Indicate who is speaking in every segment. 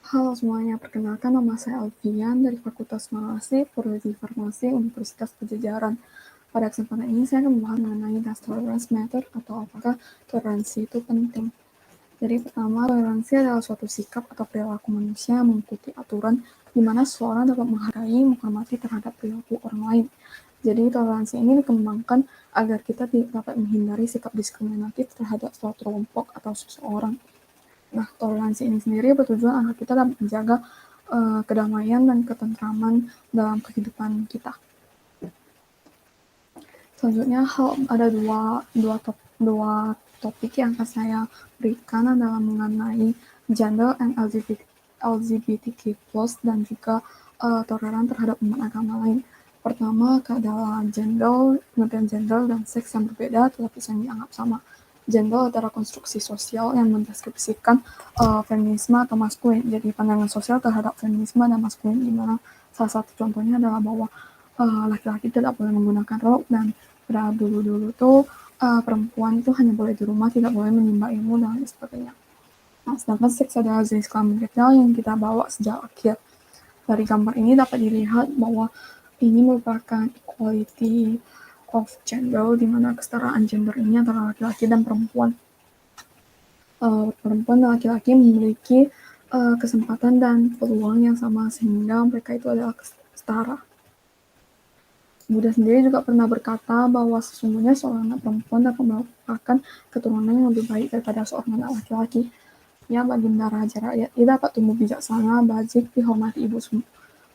Speaker 1: Halo semuanya, perkenalkan nama saya Alfian dari Fakultas Farmasi, Prodi Farmasi, Universitas Pajajaran. Pada kesempatan ini saya akan membahas mengenai does tolerance matter atau apakah toleransi itu penting. Jadi pertama, toleransi adalah suatu sikap atau perilaku manusia yang mengikuti aturan di mana seseorang dapat menghargai, menghormati terhadap perilaku orang lain. Jadi toleransi ini dikembangkan agar kita dapat menghindari sikap diskriminatif terhadap suatu kelompok atau seseorang. Nah, toleransi ini sendiri bertujuan agar kita dapat menjaga kedamaian dan ketentraman dalam kehidupan kita. Selanjutnya, ada dua topik yang akan saya berikan adalah mengenai gender and LGBTQ+, dan juga toleran terhadap umat agama lain. Pertama adalah pengertian gender dan seks yang berbeda tetapi yang dianggap sama. Gender adalah konstruksi sosial yang mendeskripsikan feminisme atau maskulin. Jadi pandangan sosial terhadap feminisme dan maskulin, di mana salah satu contohnya adalah bahwa laki-laki tidak boleh menggunakan rok, dan pada dulu-dulu tuh perempuan itu hanya boleh di rumah, tidak boleh menimba ilmu dan lain sebagainya. Nah, sedangkan seks adalah jenis kelamin ritual yang kita bawa sejak akhir. Dari gambar ini dapat dilihat bahwa ini merupakan equality of gender, di mana kesetaraan gender ini antara laki-laki dan perempuan. Perempuan dan laki-laki memiliki kesempatan dan peluang yang sama sehingga mereka itu adalah setara. Buddha sendiri juga pernah berkata bahwa sesungguhnya seorang anak perempuan dapat merupakan keturunan yang lebih baik daripada seorang anak laki-laki. Ya, baginda Raja Rakyat, ia dapat tumbuh bijaksana, bajik, dihormati ibu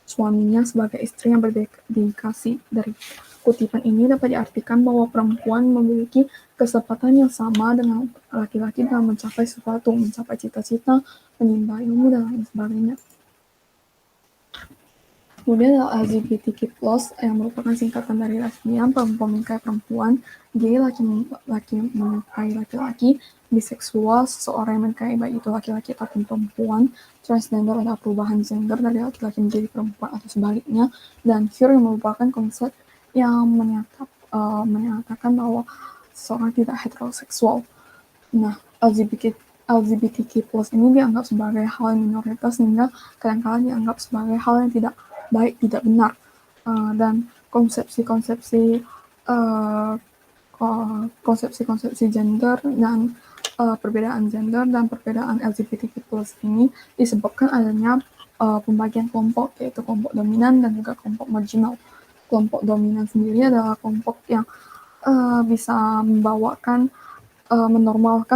Speaker 1: suaminya sebagai istri yang berdedikasi. Dari kutipan ini dapat diartikan bahwa perempuan memiliki kesempatan yang sama dengan laki-laki dalam mencapai sesuatu, mencapai cita-cita, menimba ilmu, dan lain sebagainya. Kemudian LGBTQ+, yang merupakan singkatan dari lesbian, perempuan menyukai perempuan, gay, laki menyukai laki-laki, biseksual, seseorang yang menyukai baik itu laki-laki ataupun perempuan, transgender adalah perubahan gender dari laki-laki menjadi perempuan atau sebaliknya, dan queer yang merupakan konsep yang menyatakan bahwa seseorang tidak heteroseksual. Nah, LGBTQ+ ini dianggap sebagai hal yang minoritas, sehingga kadang-kadang dianggap sebagai hal yang tidak baik, tidak benar. Dan konsepsi gender dan perbedaan gender dan perbedaan LGBTQ+ ini disebabkan adanya pembagian kelompok, yaitu kelompok dominan dan juga kelompok marginal. Kelompok dominan sendiri adalah kelompok yang bisa menormalkan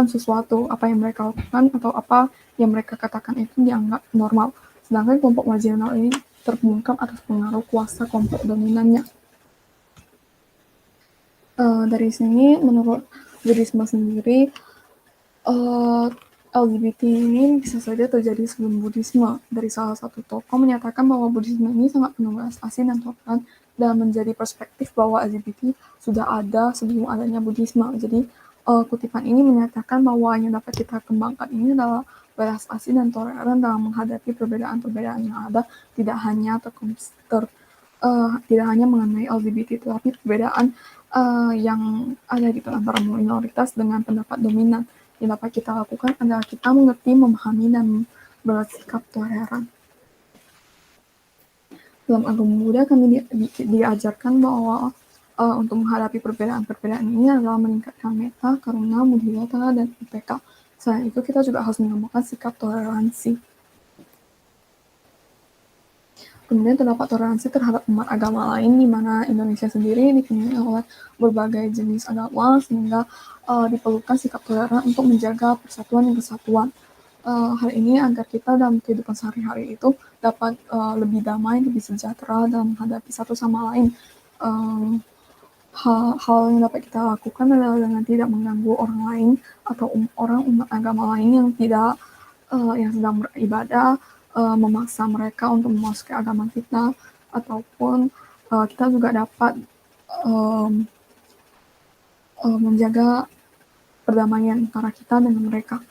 Speaker 1: sesuatu, apa yang mereka lakukan atau apa yang mereka katakan itu dianggap normal. Sedangkan kelompok marginal ini terbungkam atas pengaruh kuasa kelompok dominannya. Dari sini, menurut Buddhisme sendiri, LGBT ini bisa saja terjadi sebelum Buddhisme. Dari salah satu tokoh menyatakan bahwa Buddhisme ini sangat penuh belas asih dan toleran, dan menjadi perspektif bahwa LGBT sudah ada sebelum adanya Buddhisme. Jadi kutipan ini menyatakan bahwa yang dapat kita kembangkan ini adalah belas asih dan toleran dalam menghadapi perbedaan-perbedaan yang ada, tidak hanya mengenai LGBT, tetapi perbedaan yang ada di antara minoritas dengan pendapat dominan. Yang dapat kita lakukan adalah kita mengerti, memahami, dan bersikap toleran. Dalam agama Buddha kami diajarkan bahwa untuk menghadapi perbedaan-perbedaan ini adalah meningkatkan metta, karuna, mudita, dan upeka. Selain itu, kita juga harus mengembangkan sikap toleransi. Kemudian terdapat toleransi terhadap umat agama lain, di mana Indonesia sendiri dipenuhi oleh berbagai jenis agama, sehingga diperlukan sikap toleran untuk menjaga persatuan dan kesatuan. Hal ini agar kita dalam kehidupan sehari-hari itu dapat lebih damai, lebih sejahtera dalam menghadapi satu sama lain. Hal yang dapat kita lakukan adalah dengan tidak mengganggu orang lain atau orang umat agama lain yang sedang beribadah, memaksa mereka untuk memasuki agama kita, ataupun kita juga dapat menjaga perdamaian antara kita dengan mereka.